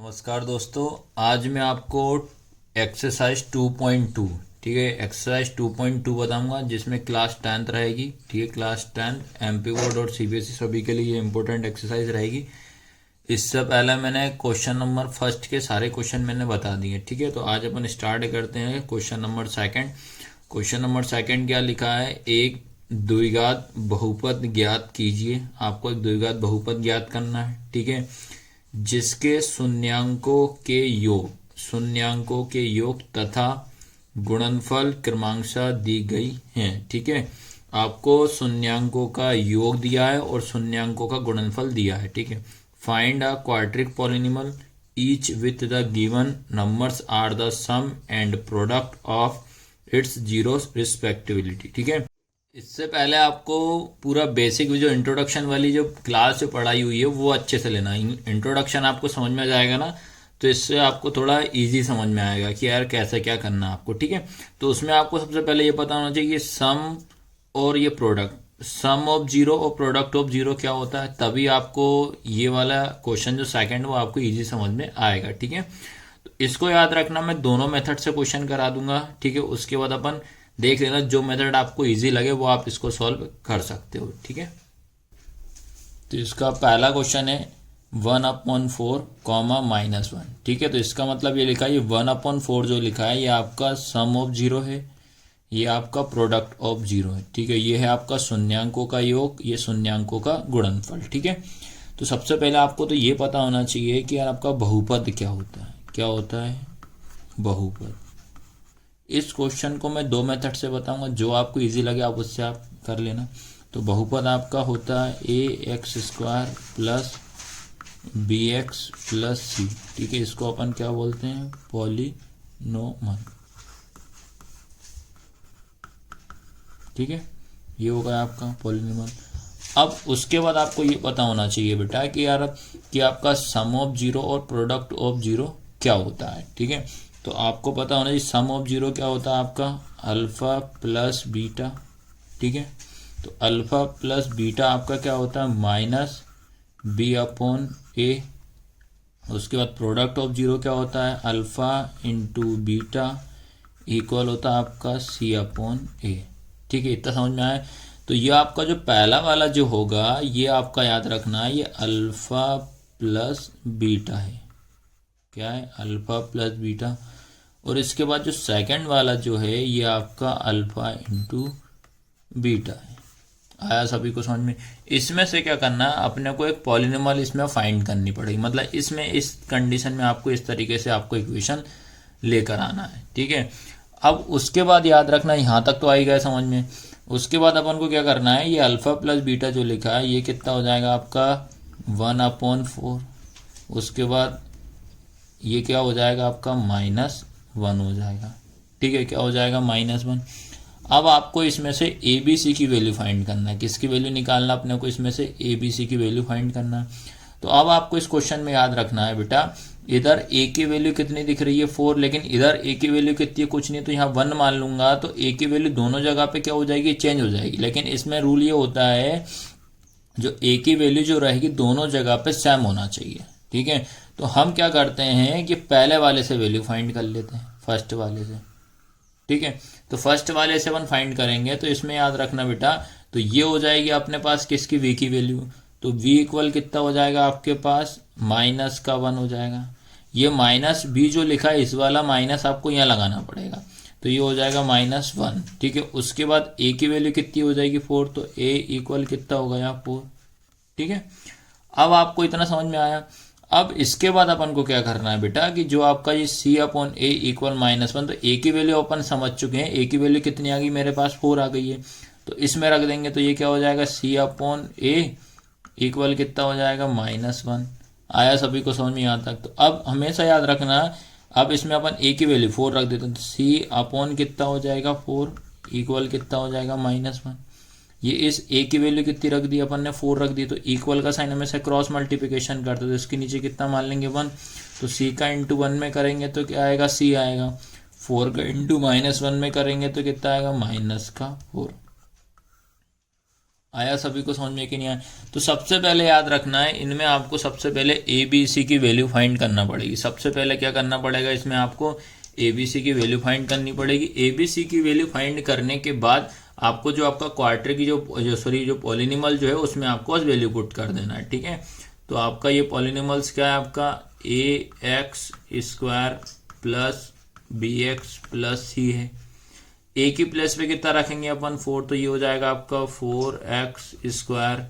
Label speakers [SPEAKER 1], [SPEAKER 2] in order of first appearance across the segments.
[SPEAKER 1] नमस्कार दोस्तों, आज मैं आपको एक्सरसाइज 2.2 ठीक है एक्सरसाइज 2.2 बताऊंगा जिसमें क्लास 10th रहेगी। ठीक है, क्लास 10th एमपी बोर्ड और सीबीएसई सभी के लिए ये इंपॉर्टेंट एक्सरसाइज रहेगी। इससे पहले मैंने क्वेश्चन नंबर फर्स्ट के सारे क्वेश्चन मैंने बता दिए। ठीक है, तो आज अपन स्टार्ट करते हैं question number second. Question number second क्या लिखा है, एक द्विघात बहुपद ज्ञात कीजिए। आपको एक द्विघात बहुपद ज्ञात करना है। ठीक है, जिसके शून्यांकों के योग तथा गुणनफल क्रमांकशः दी गई हैं। ठीक है, आपको शून्यांकों का योग दिया है और शून्यांकों का गुणनफल दिया है। ठीक है, find a quadratic polynomial each with the given numbers are the sum and product of its zeros respectively. ठीक है, इससे पहले आपको पूरा बेसिक जो इंट्रोडक्शन वाली जो क्लास जो पढ़ाई हुई है वो अच्छे से लेना। इंट्रोडक्शन आपको समझ में आ जाएगा ना, तो इससे आपको थोड़ा इजी समझ में आएगा कि यार कैसे क्या करना है आपको। ठीक है, तो उसमें आपको सबसे पहले ये पता होना चाहिए कि सम और ये प्रोडक्ट, सम ऑफ जीरो और प्रोडक्ट ऑफ जीरो क्या होता है, तभी आपको ये वाला क्वेश्चन जो सेकंड वो आपको इजी समझ में आएगा। ठीक है, तो इसको याद रखना, मैं दोनों मेथड से क्वेश्चन करा दूंगा। ठीक है, उसके बाद अपन देख लेना जो मेथड आपको इजी लगे वो आप इसको सॉल्व कर सकते हो। ठीक है, तो इसका पहला क्वेश्चन है 1/4 कॉमा -1। ठीक है, तो इसका मतलब ये लिखा है, ये 1/4 जो लिखा है ये आपका सम ऑफ जीरो है, ये आपका प्रोडक्ट ऑफ जीरो है। ठीक है, ये है आपका शून्यांकों का योग, ये शून्यांकों का गुणनफल। ठीक है, तो सबसे पहले आपको तो ये पता होना चाहिए कि यार आपका बहुपद क्या होता है। क्या होता है बहुपद। इस क्वेश्चन को मैं दो मेथड से बताऊंगा, जो आपको इजी लगे आप उससे आप कर लेना। तो बहुपद आपका होता है ax² plus bx plus c। ठीक है, इसको अपन क्या बोलते हैं, पॉलीनोमल। ठीक है, ये होगा आपका पॉलीनोमल। अब उसके बाद आपको ये पता होना चाहिए बेटा कि यार कि आपका सम ऑफ जीरो और प्रोडक्ट ऑफ जीरो क्या होता है। ठीक है, तो आपको पता होना चाहिए सम ऑफ जीरो क्या होता है आपका अल्फा प्लस बीटा। ठीक है, तो अल्फा प्लस बीटा आपका क्या होता है -b/a। उसके बाद प्रोडक्ट ऑफ जीरो क्या होता है अल्फा इंटू बीटा इक्वल होता है आपका c/a। ठीक है, इतना समझ में आया। तो ये आपका जो पहला वाला जो होगा ये आपका याद रखना है, ये अल्फा प्लस बीटा है। क्या है, अल्फा प्लस बीटा। और इसके बाद जो सेकंड वाला जो है ये आपका अल्फा इंटू बीटा है। आया सभी को समझ में। इसमें से क्या करना है, अपने को एक पॉलिनोमियल इसमें फाइंड करनी पड़ेगी। मतलब इसमें इस कंडीशन में आपको इस तरीके से आपको इक्वेशन लेकर आना है। ठीक है, अब उसके बाद याद रखना, यहाँ तक तो आई गया समझ में। उसके बाद अपन को क्या करना है, ये अल्फा प्लस बीटा जो लिखा है ये कितना हो जाएगा आपका 1/4। उसके बाद ये क्या हो जाएगा आपका -1 हो जाएगा। ठीक है, क्या हो जाएगा -1। अब आपको इसमें से ए बी सी की वैल्यू फाइंड करना है। किसकी वैल्यू निकालना अपने को, इसमें से ए बी सी की वैल्यू फाइंड करना है। तो अब आपको इस क्वेश्चन में याद रखना है बेटा, इधर ए की वैल्यू कितनी दिख रही है 4, लेकिन इधर ए की वैल्यू कितनी है कुछ नहीं, तो यहाँ 1 मान लूंगा तो ए की वैल्यू दोनों जगह पे क्या हो जाएगी, चेंज हो जाएगी। लेकिन इसमें रूल ये होता है जो ए की वैल्यू जो रहेगी दोनों जगह पे सेम होना चाहिए। ठीक है, तो हम क्या करते हैं कि पहले वाले से वैल्यू फाइंड कर लेते हैं, फर्स्ट वाले से। ठीक है, तो फर्स्ट वाले से अपन फाइंड करेंगे तो इसमें याद रखना बेटा, तो ये हो जाएगी अपने पास किसकी, v की वैल्यू। तो v इक्वल कितना हो जाएगा आपके पास -1 हो जाएगा। ये -b जो लिखा है इस वाला माइनस आपको यहाँ लगाना पड़ेगा, तो ये हो जाएगा -1। ठीक है, उसके बाद a की वैल्यू कितनी हो जाएगी 4, तो a इक्वल कितना हो गया 4। ठीक है, अब आपको इतना समझ में आया। अब इसके बाद अपन को क्या करना है बेटा कि जो आपका ये c/a इक्वल -1, तो a की वैल्यू अपन समझ चुके हैं। a की वैल्यू कितनी आ गई मेरे पास 4 आ गई है, तो इसमें रख देंगे तो ये क्या हो जाएगा c/a इक्वल कितना हो जाएगा -1। आया सभी को समझ में यहाँ तक। तो अब हमेशा याद रखना, अब इसमें अपन a की वैल्यू 4 रख देते हैं, तो c/ कितना हो जाएगा 4 इक्वल कितना हो जाएगा -1। ये इस a की वैल्यू कितनी रख दी अपन ने 4 रख दी, तो इक्वल का साइन हमें से क्रॉस मल्टीप्लिकेशन करते तो इसके नीचे कितना मान लेंगे 1, तो c का इंटू 1 में करेंगे तो क्या आएगा c आएगा। 4 का इंटू -1 में करेंगे तो कितना आएगा -4। आया सभी को समझ में कि नहीं आया? तो सबसे पहले याद रखना है, इनमें आपको सबसे पहले ए बी सी की वैल्यू फाइंड करना पड़ेगी। सबसे पहले क्या करना पड़ेगा, इसमें आपको ए बी सी की वैल्यू फाइंड करनी पड़ेगी। ए बी सी की वैल्यू फाइंड करने के बाद आपको जो आपका क्वार्टर की जो पॉलिनिमल जो है उसमें आपको वैल्यू पुट कर देना है, ठीक है। तो आपका ये पॉलिनिमल्स क्या है, आपका a x square plus b x plus c है। ए की प्लेस पे कितना रखेंगे अपन 4, तो ये हो जाएगा आपका 4x²।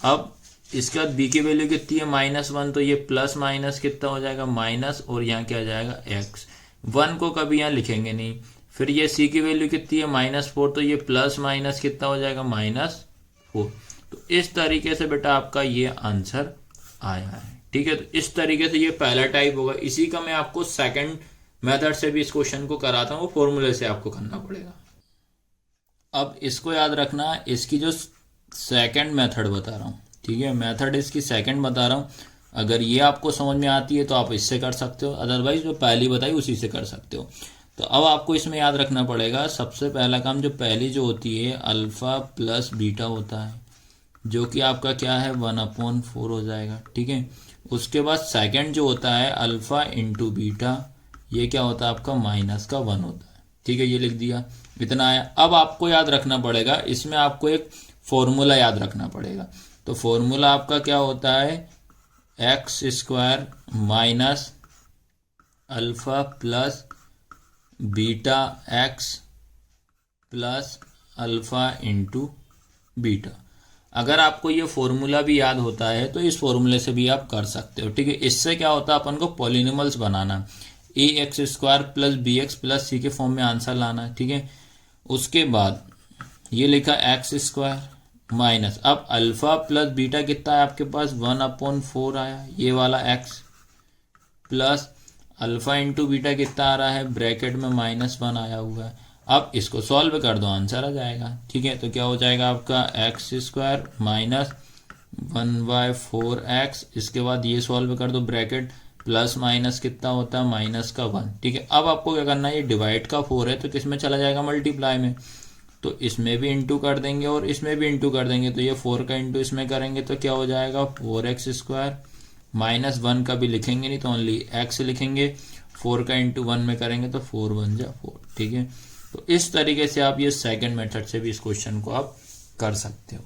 [SPEAKER 1] अब इसके बाद बी की वैल्यू कितनी है -1, तो ये प्लस माइनस कितना हो जाएगा माइनस, और यहाँ क्या आ जाएगा x। 1 को कभी यहाँ लिखेंगे नहीं। फिर ये सी की वैल्यू कितनी है -4, तो ये प्लस माइनस कितना हो जाएगा -4। तो इस तरीके से बेटा आपका ये आंसर आया है, ठीक है। तो इस तरीके से ये पहला टाइप होगा। इसी का मैं आपको सेकंड मेथड से भी इस क्वेश्चन को कराता हूँ, वो फॉर्मूले से आपको करना पड़ेगा। अब इसको याद रखना, इसकी जो सेकंड मेथड बता रहा हूँ, ठीक है, मेथड इसकी सेकंड बता रहा हूँ। अगर ये आपको समझ में आती है तो आप इससे कर सकते हो, अदरवाइज जो पहली बताई उसी से कर सकते हो। तो अब आपको इसमें याद रखना पड़ेगा, सबसे पहला काम जो पहली जो होती है अल्फा प्लस बीटा होता है, जो कि आपका क्या है 1/4 हो जाएगा, ठीक है। उसके बाद सेकंड जो होता है अल्फा इंटू बीटा, ये क्या होता है आपका -1 होता है, ठीक है। ये लिख दिया, इतना आया। अब आपको याद रखना पड़ेगा, इसमें आपको एक फॉर्मूला याद रखना पड़ेगा। तो फॉर्मूला आपका क्या होता है, x² minus alpha plus beta x plus alpha into beta. अगर आपको ये फॉर्मूला भी याद होता है तो इस फॉर्मूले से भी आप कर सकते हो, ठीक है। इससे क्या होता है, अपन को पॉलिनोमियल्स बनाना, ax² plus bx plus c के फॉर्म में आंसर लाना है, ठीक है। उसके बाद ये लिखा x² माइनस, अब अल्फा प्लस बीटा कितना है आपके पास 1/4 आया, ये वाला x, plus alpha into beta कितना आ रहा है, ब्रैकेट में -1 आया हुआ है। अब इसको सॉल्व कर दो, आंसर आ जाएगा, ठीक है। तो क्या हो जाएगा आपका x² माइनस 1/4x, इसके बाद ये सॉल्व कर दो, ब्रैकेट प्लस माइनस कितना होता है -1, ठीक है। अब आपको क्या करना है, ये डिवाइड का 4 है तो किस में चला जाएगा, मल्टीप्लाई में। तो इसमें भी इंटू कर देंगे और इसमें भी इंटू कर देंगे, तो ये 4 का इंटू इसमें करेंगे तो क्या हो जाएगा 4x², -1 का भी लिखेंगे नहीं तो ओनली x लिखेंगे, 4 का इंटू 1 में करेंगे तो 4 1 जा 4, ठीक है। तो इस तरीके से आप ये सेकंड मेथड से भी इस क्वेश्चन को आप कर सकते हो।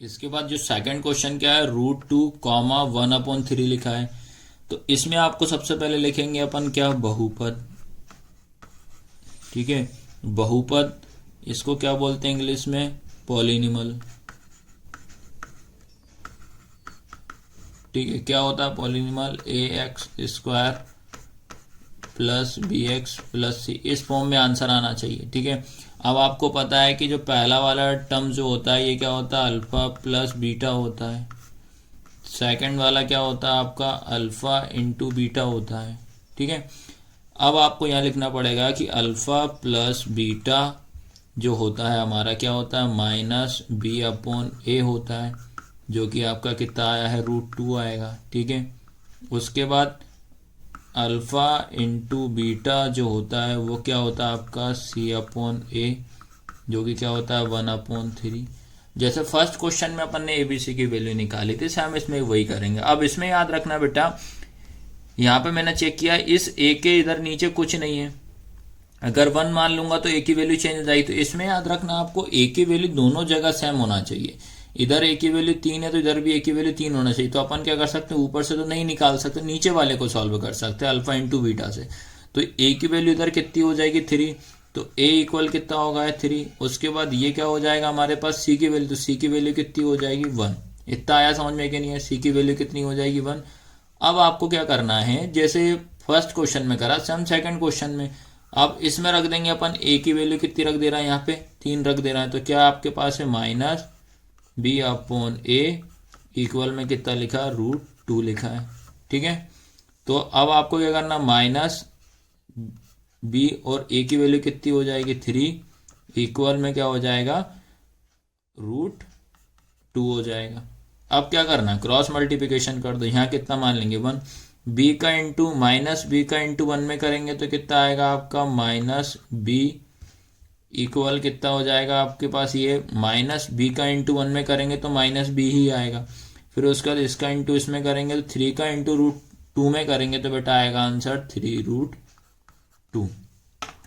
[SPEAKER 1] इसके बाद जो सेकंड क्वेश्चन क्या है, √2, 1/3 लिखा है। तो इसमें आपको सबसे पहले लिखेंगे अपन क्या, बहुपद, ठीक है। बहुपद इसको क्या बोलते हैं इंग्लिश में, पॉलिनिमल, ठीक है। क्या होता है पॉलिनिमल, ax² plus bx plus c, इस फॉर्म में आंसर आना चाहिए, ठीक है। अब आपको पता है कि जो पहला वाला टर्म जो होता है ये क्या होता है, अल्फा प्लस बीटा होता है। सेकंड वाला क्या होता है आपका, अल्फा इंटू बीटा होता है, ठीक है। अब आपको यहाँ लिखना पड़ेगा कि अल्फा प्लस बीटा जो होता है हमारा क्या होता है, -b/a होता है, जो कि आपका कितना आया है, √2 आएगा, ठीक है। उसके बाद अल्फा इंटू बीटा जो होता है वो क्या होता है आपका c/a, जो कि क्या होता है 1/3। जैसे फर्स्ट क्वेश्चन में अपन ने abc की वैल्यू निकाली थी, हम इसमें वही करेंगे। अब इसमें याद रखना बेटा, यहाँ पे मैंने चेक किया, इस a के इधर नीचे कुछ नहीं है, अगर 1 मान लूंगा तो a की वैल्यू चेंज हो जाएगी। तो इसमें याद रखना आपको a की वैल्यू दोनों जगह सेम होना चाहिए, इधर a की वैल्यू 3 है तो इधर भी a की वैल्यू 3 होना चाहिए। तो अपन क्या कर सकते हैं, ऊपर से तो नहीं निकाल सकते, नीचे वाले को सॉल्व कर सकते हैं अल्फा इंटू बीटा से। तो a की वैल्यू इधर कितनी हो जाएगी 3, तो a इक्वल कितना होगा 3। उसके बाद ये क्या हो जाएगा हमारे पास c की वैल्यू, तो c की वैल्यू कितनी हो जाएगी 1। इतना आया समझ में कि नहीं है, c की वैल्यू कितनी हो जाएगी 1। अब आपको क्या करना है, जैसे फर्स्ट क्वेश्चन में करा सेम सेकंड क्वेश्चन में, अब इसमें रख देंगे अपन a की वैल्यू कितनी रख दे रहा है, यहाँ पे 3 रख दे रहा है। तो क्या आपके पास है -b/a इक्वल में कितना लिखा, √2 लिखा है, ठीक है। तो अब आपको क्या करना, -b और a की वैल्यू कितनी हो जाएगी 3 इक्वल में क्या हो जाएगा, √2 हो जाएगा। अब क्या करना, क्रॉस मल्टीप्लिकेशन कर दो, यहाँ कितना मान लेंगे 1, b का इंटू -b का इंटू 1 में करेंगे तो कितना आएगा आपका -b इक्वल कितना हो जाएगा आपके पास, ये माइनस बी का इंटू 1 में करेंगे तो माइनस बी ही आएगा। फिर उसके बाद इसका इंटू इसमें करेंगे तो 3 का इंटू रूट 2 में करेंगे तो बेटा आएगा आंसर 3√2,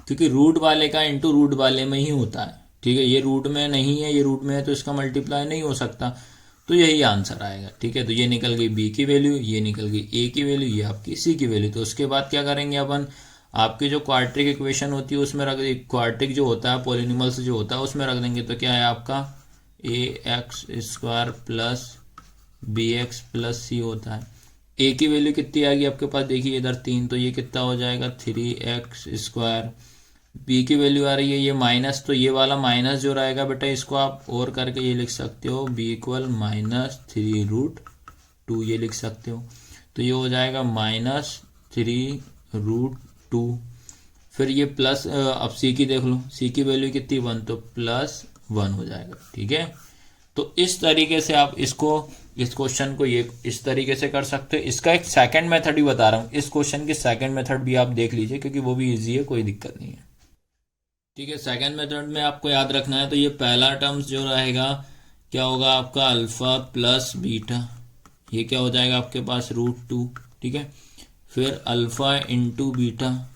[SPEAKER 1] क्योंकि रूट वाले का इंटू रूट वाले में ही होता है। ठीक है, ये रूट में नहीं है, ये रूट में है, तो इसका मल्टीप्लाई नहीं हो सकता, तो यही आंसर आएगा। ठीक है, तो ये निकल गई बी की वैल्यू, ये निकल गई ए की वैल्यू, ये आपकी सी की वैल्यू। तो उसके बाद क्या करेंगे अपन, आपकी जो क्वाड्रेटिक इक्वेशन होती है उसमें रख दे, क्वाड्रेटिक जो होता है पॉलिनॉमियल्स जो होता है उसमें रख देंगे। तो क्या है आपका ax² प्लस bx प्लस सी होता है। ए की वैल्यू कितनी आएगी आपके पास, देखिए इधर 3, तो ये कितना हो जाएगा 3x²। बी की वैल्यू आ रही है ये माइनस, तो ये वाला माइनस जो रहेगा बेटा इसको आप और करके ये लिख सकते हो b इक्वल -3√2, ये लिख सकते हो। तो ये हो जाएगा -3√2। फिर ये प्लस, अब सी की देख लो, सी की वैल्यू कितनी 1, तो +1 हो जाएगा। ठीक है, तो इस तरीके से आप इसको, इस क्वेश्चन को ये इस तरीके से कर सकते हो। इसका एक सेकंड मेथड भी बता रहा हूँ, इस क्वेश्चन की सेकंड मेथड भी आप देख लीजिए क्योंकि वो भी इजी है, कोई दिक्कत नहीं है। ठीक है, सेकंड मेथड में आपको याद रखना है, तो ये पहला टर्म्स जो रहेगा क्या होगा आपका अल्फा प्लस बीटा, ये क्या हो जाएगा आपके पास √2। ठीक है, फिर अल्फा इंटू बीटा,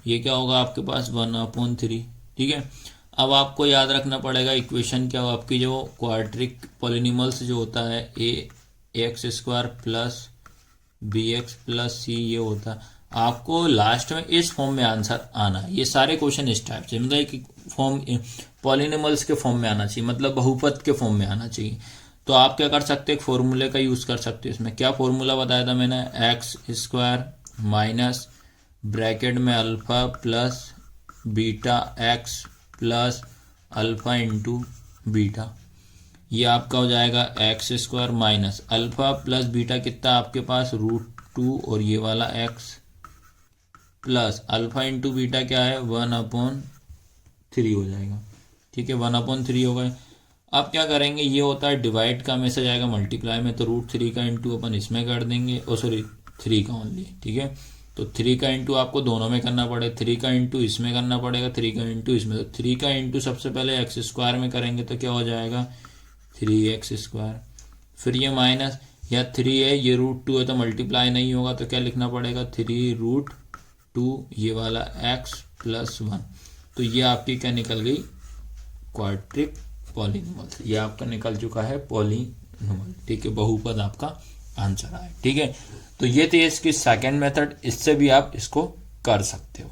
[SPEAKER 1] ये क्या होगा आपके पास 1/3। ठीक है, अब आपको याद रखना पड़ेगा इक्वेशन क्या हो आपकी, जो क्वाड्रेटिक पॉलिनॉमियल्स जो होता है ax² प्लस bx प्लस सी, ये होता है। आपको लास्ट में इस फॉर्म में आंसर आना है। ये सारे क्वेश्चन इस टाइप से, मतलब एक फॉर्म पॉलिनॉमियल्स के फॉर्म में आना चाहिए, मतलब बहुपद के फॉर्म में आना चाहिए। तो आप क्या कर सकते हैं, एक फॉर्मूले का यूज कर सकते हो। इसमें क्या फॉर्मूला बताया था मैंने, x² माइनस ब्रैकेट में alpha plus beta x plus alpha into beta, ये आपका हो जाएगा x² minus alpha plus beta कितना आपके पास √2, और ये वाला x plus alpha into beta क्या है 1/3 हो जाएगा। ठीक है, 1/3 हो गए। अब क्या करेंगे, ये होता है डिवाइड का, मैसेज आएगा मल्टीप्लाई में, तो √3 का इंटू अपन इसमें कर देंगे, ओ सॉरी 3 का ओनली। ठीक है, तो 3 का इंटू आपको दोनों में करना पड़ेगा, 3 का इंटू इसमें करना पड़ेगा, 3 का इंटू इसमें। तो 3 का इंटू सबसे पहले x² में करेंगे तो क्या हो जाएगा 3x²। फिर ये माइनस, या 3 है ये √2 है तो मल्टीप्लाई नहीं होगा, तो क्या लिखना पड़ेगा 3√2, ये वाला x प्लस 1। तो ये आपकी क्या निकल गई, क्वाड्रेटिक पॉलिनॉमियल, ये आपका निकल चुका है पॉलिनॉमियल। ठीक है, बहुपद आपका आंसर आए। ठीक है, तो ये थी इसकी सेकंड मेथड, इससे भी आप इसको कर सकते हो।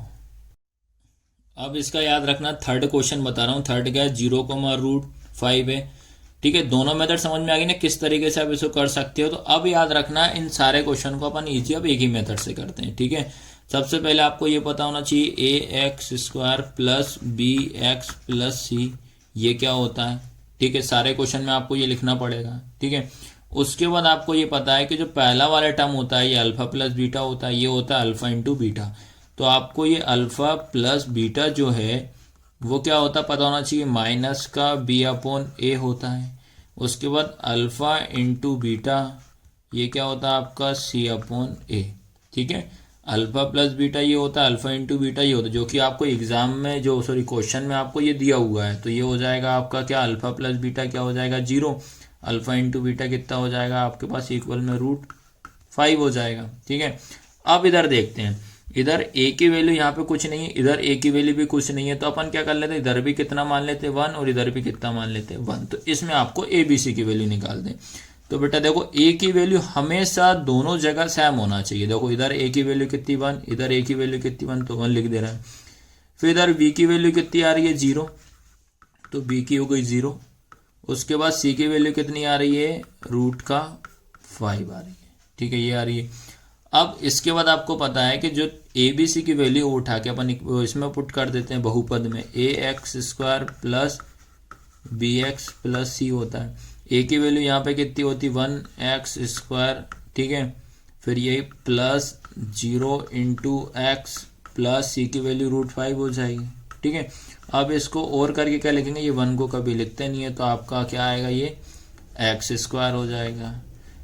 [SPEAKER 1] अब इसका याद रखना, थर्ड क्वेश्चन बता रहा हूँ। थर्ड क्या है, 0,√5 है। ठीक है, दोनों मेथड समझ में आ गई ना किस तरीके से आप इसको कर सकते हो। तो अब याद रखना, इन सारे क्वेश्चन को अपन इजी अब एक ही मेथड से करते हैं। ठीक है, सबसे पहले आपको ये पता होना चाहिए ax² प्लस bx प्लस सी, ये क्या होता है। ठीक है, सारे क्वेश्चन में आपको ये लिखना पड़ेगा। ठीक है, उसके बाद आपको ये पता है कि जो पहला वाला टर्म होता है ये अल्फा प्लस बीटा होता है, ये होता है अल्फा इंटू बीटा। तो आपको ये अल्फा प्लस बीटा जो है वो क्या होता है पता होना चाहिए, माइनस का b/a होता है। उसके बाद अल्फा इंटू बीटा, ये क्या होता है आपका c/a। ठीक है, अल्फा प्लस बीटा ये होता है, अल्फा इंटू बीटा ये होता है, जो कि आपको एग्जाम में जो सॉरी क्वेश्चन में आपको ये दिया हुआ है। तो ये हो जाएगा आपका क्या, अल्फा प्लस बीटा क्या हो जाएगा 0, अल्फा इंटू बीटा कितना हो जाएगा आपके पास इक्वल में √5 हो जाएगा। ठीक है, अब इधर देखते हैं, इधर a की वैल्यू यहाँ पे कुछ नहीं है, इधर a की वैल्यू भी कुछ नहीं है, तो अपन क्या कर लेते हैं, इधर भी कितना मान लेते हैं 1 और इधर भी कितना मान लेते हैं 1। तो इसमें आपको a b c की वैल्यू निकाल दें। तो बेटा देखो a की वैल्यू हमेशा दोनों जगह सेम होना चाहिए। देखो इधर a की वैल्यू कितनी 1, इधर a की वैल्यू कितनी 1, तो 1 लिख दे रहा है। फिर इधर b की वैल्यू कितनी आ रही है 0, तो b की हो गई 0। उसके बाद c की वैल्यू कितनी आ रही है √5 आ रही है। ठीक है, ये आ रही है। अब इसके बाद आपको पता है कि जो ए बी सी की वैल्यू उठा के अपन इसमें पुट कर देते हैं बहुपद में, ax² प्लस bx प्लस सी होता है। a की वैल्यू यहाँ पे कितनी होती 1x²। ठीक है, फिर ये प्लस 0 इंटू एक्स प्लस सी की वैल्यू √5 हो जाएगी। ठीक है, अब इसको और करके क्या लिखेंगे, ये 1 को कभी लिखते नहीं है, तो आपका क्या आएगा ये x² हो जाएगा।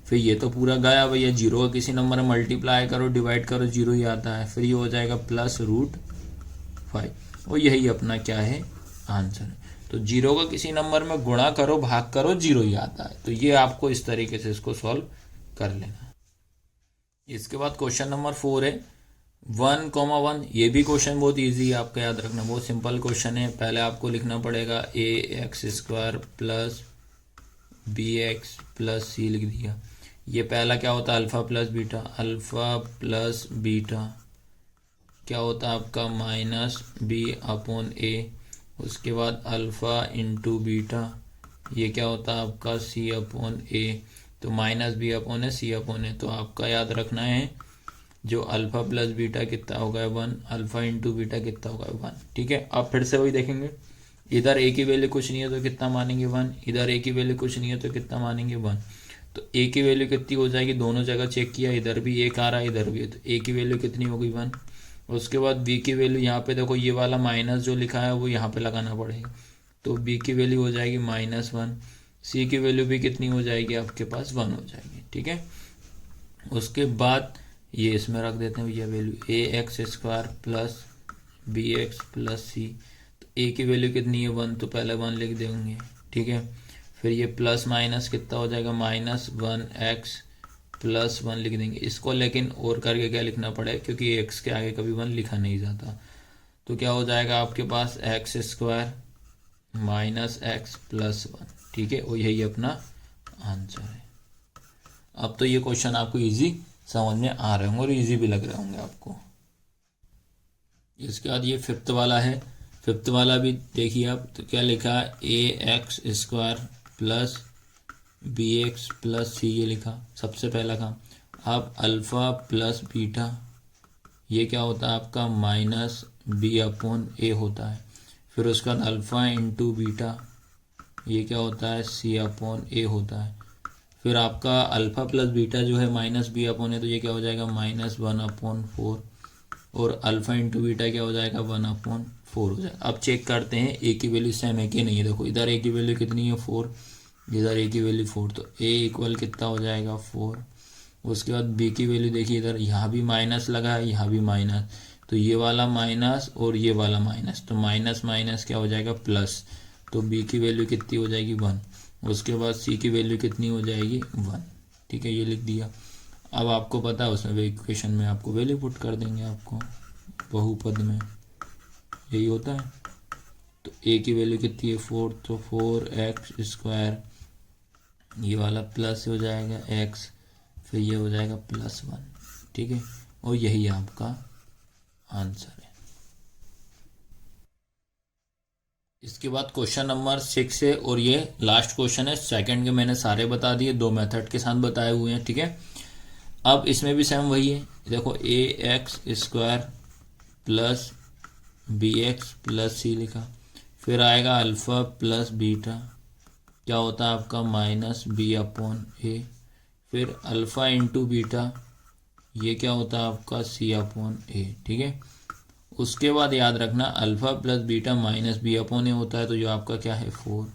[SPEAKER 1] फिर ये तो पूरा गया भैया, 0 का किसी नंबर में मल्टीप्लाई करो डिवाइड करो 0 ही आता है। फिर ये हो जाएगा प्लस √5, और यही अपना क्या है आंसर है। तो 0 का किसी नंबर में गुणा करो, भाग करो, 0 ही आता है। तो ये आपको इस तरीके से इसको सॉल्व कर लेना। इसके बाद क्वेश्चन नंबर 4 है 1,1। ये भी क्वेश्चन बहुत इजी है, आपका याद रखना, बहुत सिंपल क्वेश्चन है। पहले आपको लिखना पड़ेगा ax² प्लस bx प्लस सी लिख दिया। ये पहला क्या होता है alpha plus beta, alpha plus beta क्या होता है आपका माइनस b/a। उसके बाद अल्फा इंटू बीटा ये क्या होता है आपका c/a। तो माइनस b/a c/a। तो आपका याद रखना है जो अल्फा प्लस बीटा कितना होगा 1, अल्फा इंटू बीटा कितना होगा 1। ठीक है, अब फिर से वही देखेंगे, इधर a की वैल्यू कुछ नहीं है तो कितना मानेंगे 1, इधर a की वैल्यू कुछ नहीं है तो कितना मानेंगे 1। तो a की वैल्यू कितनी हो जाएगी, दोनों जगह चेक किया, इधर भी 1 आ रहा है इधर भी, तो a की वैल्यू कितनी हो गई 1। उसके बाद b की वैल्यू यहाँ पे देखो, ये वाला माइनस जो लिखा है वो यहाँ पे लगाना पड़ेगा, तो b की वैल्यू हो जाएगी -1। c की वैल्यू भी कितनी हो जाएगी आपके पास 1 हो जाएगी। ठीक है, उसके बाद ये इसमें रख देते हैं भैया value ax² plus bx plus c। तो a की वैल्यू कितनी है 1, तो पहले 1 लिख देंगे। ठीक है, फिर ये प्लस माइनस कितना हो जाएगा -1x प्लस 1 लिख देंगे इसको, लेकिन और करके क्या लिखना पड़ेगा क्योंकि x के आगे कभी 1 लिखा नहीं जाता। तो क्या हो जाएगा आपके पास x² माइनस x प्लस 1। ठीक है, और यही अपना आंसर है। अब तो ये क्वेश्चन आपको इजी समझ में आ रहे होंगे और इजी भी लग रहे होंगे आपको। इसके बाद ये 5th वाला है, 5th वाला भी देखिए आप, तो क्या लिखा है ax² plus bx plus c, ये लिखा सबसे पहला काम। अब अल्फा प्लस बीटा ये क्या होता है आपका -b/a होता है। फिर उसके बाद अल्फा इंटू बीटा ये क्या होता है c/a होता है। फिर आपका अल्फा प्लस बीटा जो है -b/a, तो ये क्या हो जाएगा -1/4। और अल्फा इंटू बीटा क्या हो जाएगा 1/4 हो जाएगा। अब चेक करते हैं ए की वैल्यू सेम है कि नहीं है। देखो इधर ए की वैल्यू कितनी है 4, इधर ए की वैल्यू 4, तो ए इक्वल कितना हो जाएगा 4। उसके बाद बी की वैल्यू देखिए, इधर यहाँ भी माइनस लगा है, यहाँ भी माइनस, तो ये वाला माइनस और ये वाला माइनस, तो माइनस माइनस क्या हो जाएगा प्लस। तो बी की वैल्यू कितनी हो जाएगी 1। उसके बाद सी की वैल्यू कितनी हो जाएगी 1। ठीक है, ये लिख दिया। अब आपको पता है उसमें इक्वेशन में आपको वैल्यू पुट कर देंगे, आपको बहुपद में यही होता है। तो ए की वैल्यू कितनी है 4, तो 4x², ये वाला प्लस हो जाएगा x, फिर ये हो जाएगा +1। ठीक है, और यही आपका आंसर है। इसके बाद क्वेश्चन नंबर 6 है और ये लास्ट क्वेश्चन है। सेकंड के मैंने सारे बता दिए, 2 मेथड के साथ बताए हुए हैं। ठीक है, अब इसमें भी सेम वही है। देखो ax² plus bx plus c लिखा, फिर आएगा अल्फा प्लस बीटा क्या होता है आपका -b/a। फिर अल्फा इंटू बीटा ये क्या होता है आपका c/a। ठीक है, उसके बाद याद रखना अल्फा प्लस बीटा -b/a होता है, तो जो आपका क्या है 4।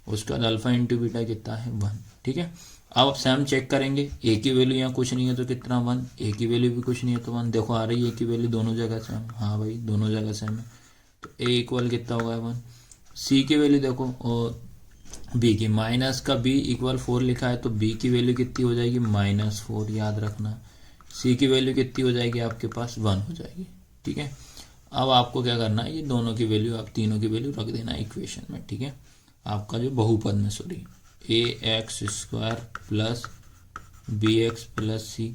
[SPEAKER 1] उसके बाद अल्फा इंटू बीटा कितना है 1। ठीक है, अब आप सेम चेक करेंगे, ए की वैल्यू यहाँ कुछ नहीं है तो कितना 1, ए की वैल्यू भी कुछ नहीं है तो 1। देखो आ रही है ए की वैल्यू दोनों जगह सेम, हाँ भाई दोनों जगह सेम है, तो ए इक्वल कितना होगा 1। सी की वैल्यू देखो और बी की, माइनस का बी इक्वल 4 लिखा है, तो बी की वैल्यू कितनी हो जाएगी -4, याद रखना। सी की वैल्यू कितनी हो जाएगी आपके पास 1 हो जाएगी। ठीक है, अब आपको क्या करना है, ये दोनों की वैल्यू, आप तीनों की वैल्यू रख देना इक्वेशन में। ठीक है, आपका जो बहुपद में sorry ax² plus bx plus c,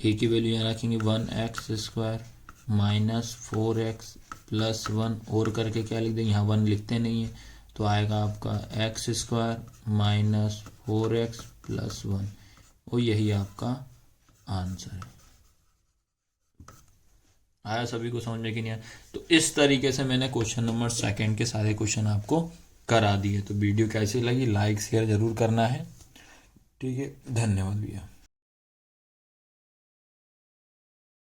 [SPEAKER 1] ए की वैल्यू यहाँ रखेंगे 1x² माइनस 4x प्लस 1, और करके क्या लिख देंगे, यहाँ 1 लिखते नहीं है, तो आएगा आपका x² माइनस 4x प्लस 1, और यही आपका आंसर है। आया सभी को समझ में कि नहीं आया? तो इस तरीके से मैंने क्वेश्चन नंबर 2 के सारे क्वेश्चन आपको करा दिए। तो वीडियो कैसी लगी, लाइक शेयर जरूर करना है। ठीक है, धन्यवाद भैया।